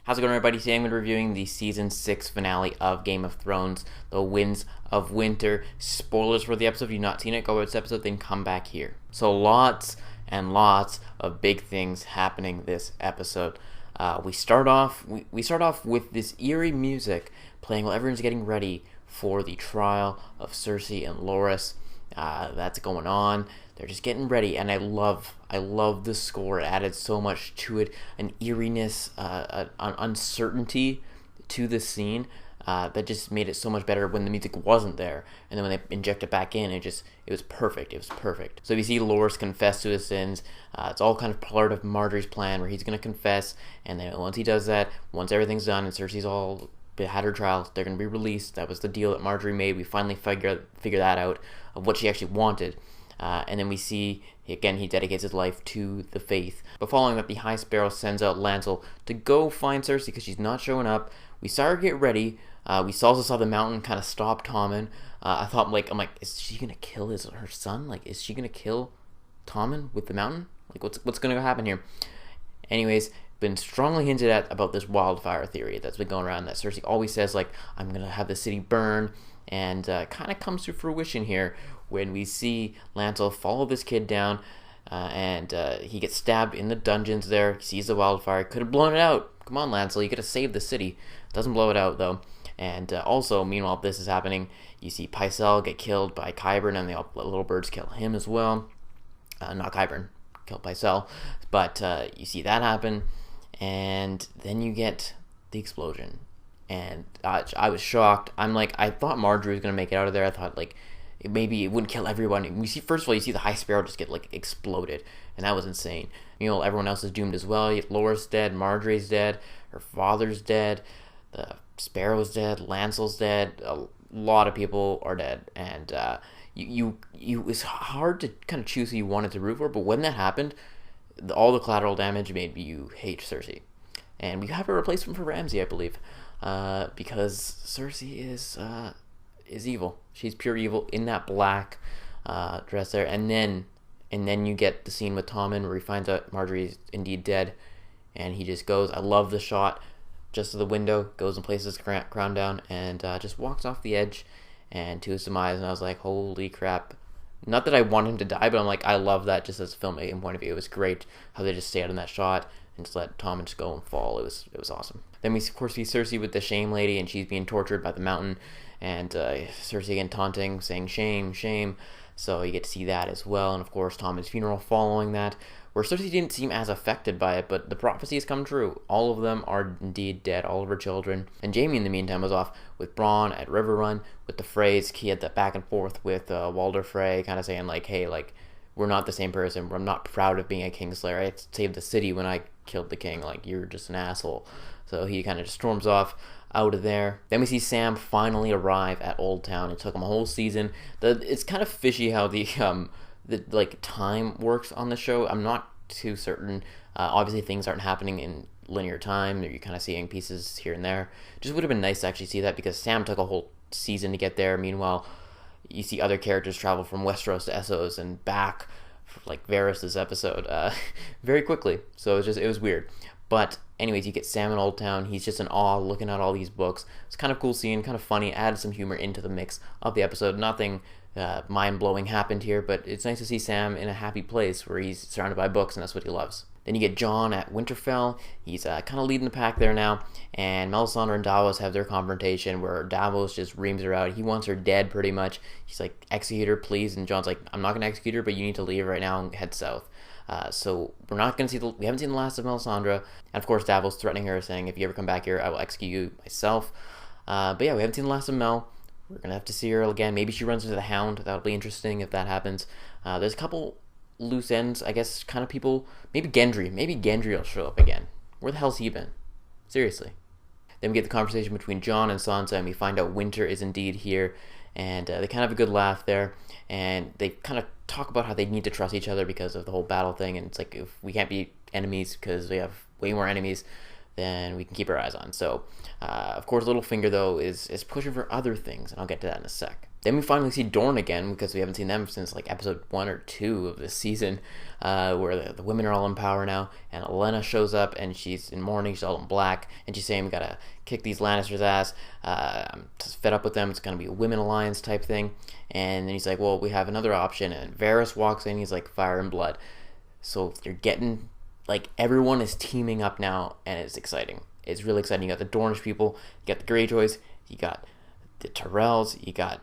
How's it going, everybody? Today I'm going to be reviewing the Season 6 finale of Game of Thrones, The Winds of Winter. Spoilers for the episode. If you've not seen it, go watch this episode, then come back here. So lots and lots of big things happening this episode. We start off with this eerie music playing while everyone's getting ready for the trial of Cersei and Loras. That's going on. They're just getting ready, and I love the score. It added so much to it, an eeriness, an uncertainty to the scene that just made it so much better when the music wasn't there. And then when they inject it back in, it was perfect. It was perfect. So we see Loras confess to his sins. It's all kind of part of Margaery's plan, where he's going to confess, and then once he does that, once everything's done, and Cersei's all had her trial, they're going to be released. That was the deal that Margaery made. We finally figure that out, of what she actually wanted. And then we see, again, he dedicates his life to the faith. But following that, the High Sparrow sends out Lancel to go find Cersei because she's not showing up. We saw her get ready. We also saw the mountain kind of stop Tommen. I'm like, is she going to kill her son? Like, is she going to kill Tommen with the mountain? Like, what's going to happen here? Anyways, been strongly hinted at about this wildfire theory that's been going around, that Cersei always says, like, I'm going to have the city burn. And kind of comes to fruition here when we see Lancel follow this kid down, and he gets stabbed in the dungeons there. He sees the wildfire. Could have blown it out. Come on, Lancel. You could have saved the city. Doesn't blow it out, though. And also, meanwhile, this is happening, you see Pycelle get killed by Qyburn, and the little birds kill him as well. Not Qyburn. Kill Pycelle. But you see that happen. And then you get the explosion. And I was shocked. I thought Margaery was going to make it out of there. I thought, maybe it wouldn't kill everyone. First of all, you see the High Sparrow just get, exploded. And that was insane. Everyone else is doomed as well. Loras dead, Margaery's dead, her father's dead, the Sparrow's dead, Lancel's dead. A lot of people are dead. And it's hard to kind of choose who you wanted to root for. But when that happened, all the collateral damage made you hate Cersei. And we have a replacement for Ramsay, I believe. Because Cersei is evil. She's pure evil in that black dress there. And then you get the scene with Tommen where he finds out Margaery is indeed dead, and he just goes. I love the shot, just to the window, goes and places his crown down, and just walks off the edge and to his demise. And I was like, holy crap. Not that I want him to die, but I'm like, I love that just as a filmmaking point of view. It was great how they just stayed in that shot and just let Tommen just go and fall. It was awesome. Then we, of course, see Cersei with the Shame Lady, and she's being tortured by the mountain, and Cersei again taunting, saying shame, shame. So you get to see that as well. And of course, Tommen's funeral following that, where Cersei didn't seem as affected by it, but the prophecies come true. All of them are indeed dead, all of her children. And Jaime, in the meantime, was off with Bronn at Riverrun with the Freys. He had that back and forth with Walder Frey, kind of saying, hey, we're not the same person. I'm not proud of being a Kingslayer. I saved the city when I killed the king. You're just an asshole. So he kind of just storms off out of there. Then we see Sam finally arrive at Old Town. It took him a whole season. It's kind of fishy how the time works on the show. I'm not too certain. Obviously, things aren't happening in linear time. You're kind of seeing pieces here and there. Just would have been nice to actually see that, because Sam took a whole season to get there. Meanwhile, you see other characters travel from Westeros to Essos and back, like Varys this episode, very quickly. So it was weird. But anyways, you get Sam in Old Town. He's just in awe looking at all these books. It's kind of cool scene, kind of funny, added some humor into the mix of the episode. Nothing mind-blowing happened here, but it's nice to see Sam in a happy place where he's surrounded by books, and that's what he loves. Then you get Jon at Winterfell. He's kind of leading the pack there now, and Melisandre and Davos have their confrontation where Davos just reams her out. He wants her dead pretty much. He's like, execute her, please, and Jon's like, I'm not going to execute her, but you need to leave right now and head south. So we're not going to see we haven't seen the last of Melisandre, and of course Davos threatening her, saying, if you ever come back here, I will execute you myself. But yeah, we haven't seen the last of Mel. We're going to have to see her again. Maybe she runs into the Hound. That'll be interesting if that happens. There's a couple loose ends, I guess, kind of people. Maybe Gendry. Maybe Gendry will show up again. Where the hell's he been? Seriously. Then we get the conversation between Jon and Sansa, and we find out Winter is indeed here. And they kind of have a good laugh there. And they kind of talk about how they need to trust each other because of the whole battle thing. And it's like, if we can't be enemies because we have way more enemies, then we can keep our eyes on. So, of course, Littlefinger, though, is pushing for other things, and I'll get to that in a sec. Then we finally see Dorne again, because we haven't seen them since like episode 1 or 2 of this season, where the women are all in power now, and Olenna shows up, and she's in mourning, she's all in black, and she's saying we gotta kick these Lannisters' ass, I'm just fed up with them, it's gonna be a women alliance type thing, and then he's like, well, we have another option, and Varys walks in, he's like, fire and blood. So you're getting, like, everyone is teaming up now, and it's exciting. It's really exciting. You got the Dornish people, you got the Greyjoys, you got the Tyrells, you got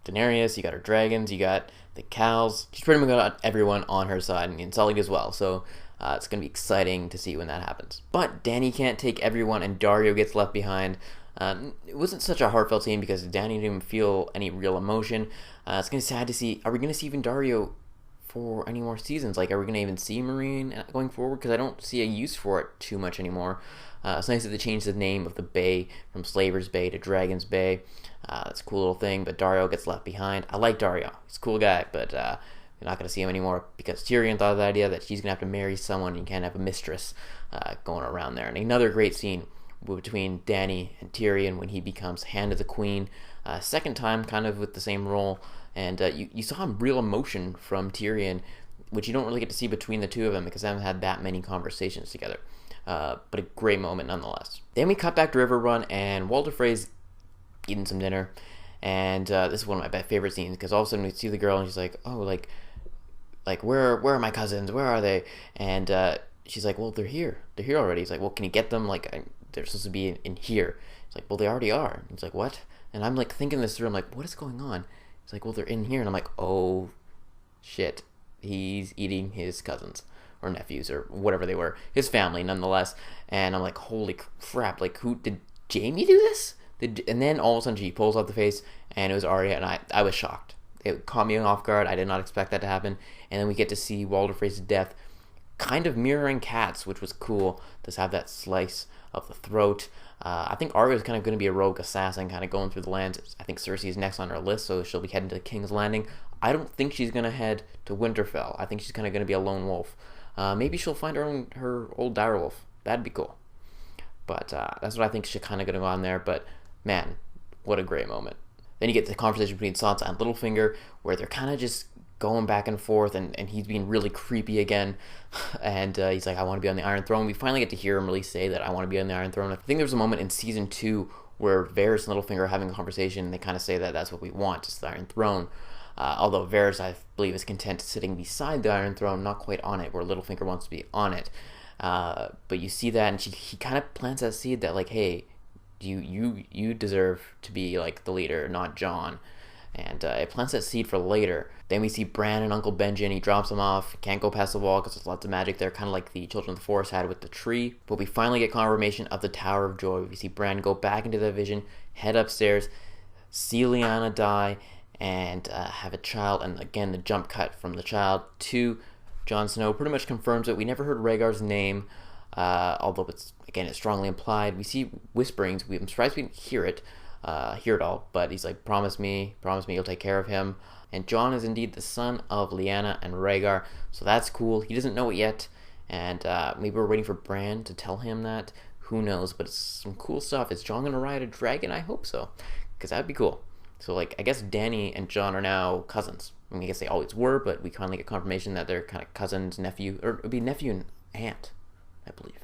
Daenerys, you got her dragons, you got the cows. She's pretty much got everyone on her side, and Sully as well. So it's going to be exciting to see when that happens. But Dany can't take everyone, and Daario gets left behind. It wasn't such a heartfelt scene because Dany didn't even feel any real emotion. It's going to be sad to see. Are we going to see even Daario for any more seasons? Like, are we going to even see Meereen going forward? Because I don't see a use for it too much anymore. It's nice that they changed the name of the bay from Slaver's Bay to Dragon's Bay. That's a cool little thing, but Daario gets left behind. I like Daario. He's a cool guy, but you're not going to see him anymore because Tyrion thought of the idea that she's going to have to marry someone and you can't have a mistress going around there. And another great scene between Dany and Tyrion when he becomes Hand of the Queen. Second time, kind of with the same role. And you saw real emotion from Tyrion, which you don't really get to see between the two of them because they haven't had that many conversations together. But a great moment nonetheless. Then we cut back to River Run, and Walder Frey's eating some dinner, and this is one of my favorite scenes because all of a sudden we see the girl and she's like, oh, like where are my cousins? Where are they? And she's like, well, they're here already. He's like, well, can you get them? Like, they're supposed to be in here. He's like, well, they already are. He's like, what? And I'm like thinking this through. I'm like, what is going on? He's like, well, they're in here. And I'm like, oh shit, he's eating his cousins or nephews or whatever they were, his family nonetheless. And I'm like, holy crap, like, who did Jaime do this? And then all of a sudden she pulls out the face and it was Arya, and I was shocked. It caught me off guard. I did not expect that to happen. And then we get to see Walder Frey's death kind of mirroring Kat's, which was cool to have that slice of the throat. I think Arya is kind of going to be a rogue assassin, kind of going through the lands. I think Cersei is next on her list, so she'll be heading to King's Landing. I don't think she's going to head to Winterfell. I think she's kind of going to be a lone wolf. Maybe she'll find her old direwolf. That'd be cool. But that's what I think she's kind of going to go on there. But man, what a great moment. Then you get the conversation between Sansa and Littlefinger, where they're kind of just going back and forth, and he's being really creepy again. And he's like, I want to be on the Iron Throne. We finally get to hear him really say that, I want to be on the Iron Throne. I think there's a moment in Season 2 where Varys and Littlefinger are having a conversation, and they kind of say that that's what we want, is the Iron Throne. Although Varys, I believe, is content sitting beside the Iron Throne, not quite on it, where Littlefinger wants to be on it. But you see that, and he kind of plants that seed that, like, hey, you deserve to be like the leader, not Jon. And it plants that seed for later. Then we see Bran and Uncle Benjen. He drops them off. Can't go past the wall because there's lots of magic there, kind of like the Children of the Forest had with the tree. But we finally get confirmation of the Tower of Joy. We see Bran go back into the vision, head upstairs, see Lyanna die, and have a child. And again, the jump cut from the child to Jon Snow pretty much confirms it. We never heard Rhaegar's name, although it's strongly implied. We see whisperings. I'm surprised we didn't hear it all, but he's like, promise me you'll take care of him. And Jon is indeed the son of Lyanna and Rhaegar, so that's cool. He doesn't know it yet, and maybe we're waiting for Bran to tell him that. Who knows, but it's some cool stuff. Is Jon gonna ride a dragon? I hope so, because that'd be cool. So, like, I guess Dany and Jon are now cousins. I mean, I guess they always were, but we finally get confirmation that they're kind of cousins, nephew, or it would be nephew and aunt, I believe,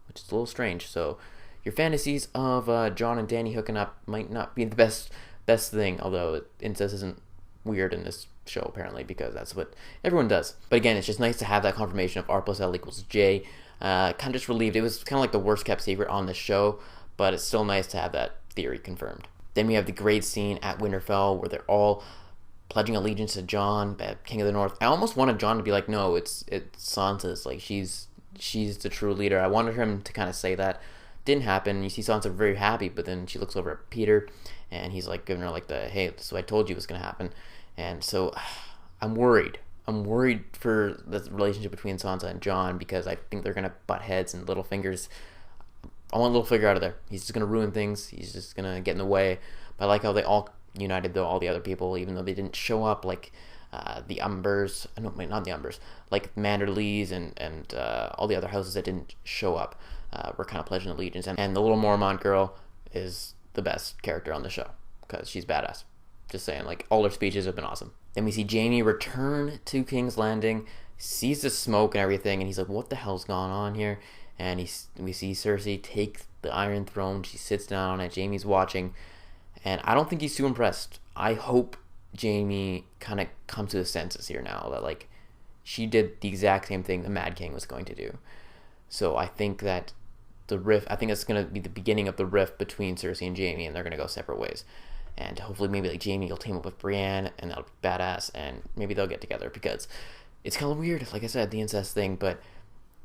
which is a little strange. So your fantasies of Jon and Dany hooking up might not be the best thing, although incest isn't weird in this show, apparently, because that's what everyone does. But again, it's just nice to have that confirmation of R plus L equals J. Kind of just relieved. It was kind of like the worst kept secret on this show, but it's still nice to have that theory confirmed. Then we have the great scene at Winterfell where they're all pledging allegiance to Jon, King of the North. I almost wanted Jon to be like, no, it's Sansa's. Like, she's the true leader. I wanted him to kind of say that. Didn't happen. You see Sansa very happy, but then she looks over at Peter, and he's like giving her like the, hey, this is what I told you was going to happen. And so I'm worried. I'm worried for the relationship between Sansa and Jon, because I think they're going to butt heads, and Littlefinger's, I want Littlefinger out of there. He's just going to ruin things. He's just going to get in the way. But I like how they all united, though, all the other people, even though they didn't show up, like the Umbers, no, wait, not the Umbers, like Manderleys and all the other houses that didn't show up. were kind of pledging allegiance. And the little Mormont girl is the best character on the show because she's badass. Just saying, like, all her speeches have been awesome. Then we see Jaime return to King's Landing, sees the smoke and everything, and he's like, what the hell's going on here? And we see Cersei take the Iron Throne. She sits down on it. Jaime's watching, and I don't think he's too impressed. I hope Jaime kind of comes to the senses here now that, like, she did the exact same thing the Mad King was going to do. So I think that I think it's going to be the beginning of the rift between Cersei and Jaime, and they're going to go separate ways. And hopefully maybe like Jaime will team up with Brienne, and that'll be badass, and maybe they'll get together, because it's kind of weird, like I said, the incest thing, but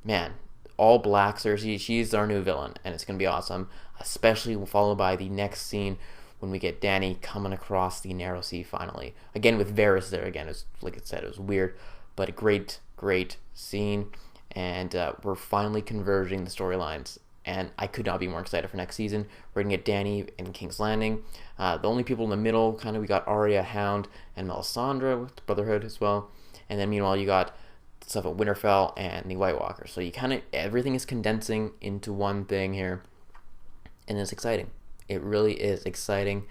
man, all black Cersei, she's our new villain, and it's going to be awesome, especially followed by the next scene when we get Dany coming across the Narrow Sea finally. Again, with Varys there again. It's, like I said, it was weird, but a great scene, and we're finally converging the storylines. And I could not be more excited for next season. We're going to get Dany in King's Landing. The only people in the middle, kind of, we got Arya, Hound, and Melisandre with the Brotherhood as well. And then meanwhile, you got stuff at Winterfell and the White Walkers. So you kind of, everything is condensing into one thing here. And it's exciting. It really is exciting.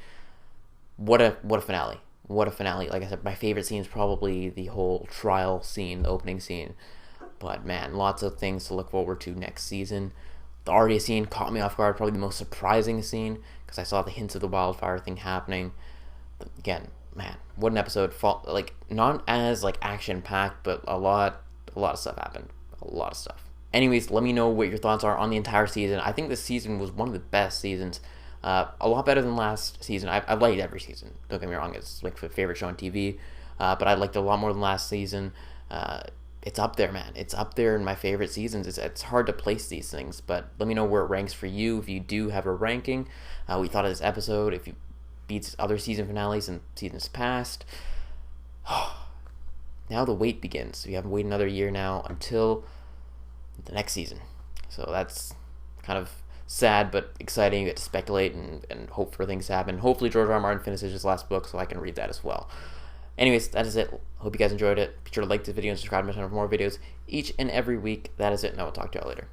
What a finale. What a finale. Like I said, my favorite scene is probably the whole trial scene, the opening scene. But man, lots of things to look forward to next season. The Arya scene caught me off guard, probably the most surprising scene, because I saw the hints of the wildfire thing happening. But again, man, what an episode. Like, not as like action-packed, but a lot of stuff happened. A lot of stuff. Anyways, let me know what your thoughts are on the entire season. I think this season was one of the best seasons. A lot better than last season. I've liked every season. Don't get me wrong, it's like my favorite show on TV. But I liked it a lot more than last season. It's up there, man. It's up there in my favorite seasons. It's hard to place these things, but let me know where it ranks for you. If you do have a ranking, we thought of this episode, if you beats other season finales and seasons past. Now the wait begins. We have to wait another year now until the next season. So that's kind of sad, but exciting. You get to speculate and hope for things to happen. Hopefully George R. R. Martin finishes his last book so I can read that as well. Anyways, that is it. Hope you guys enjoyed it. Be sure to like this video and subscribe to my channel for more videos each and every week. That is it, and I will talk to y'all later.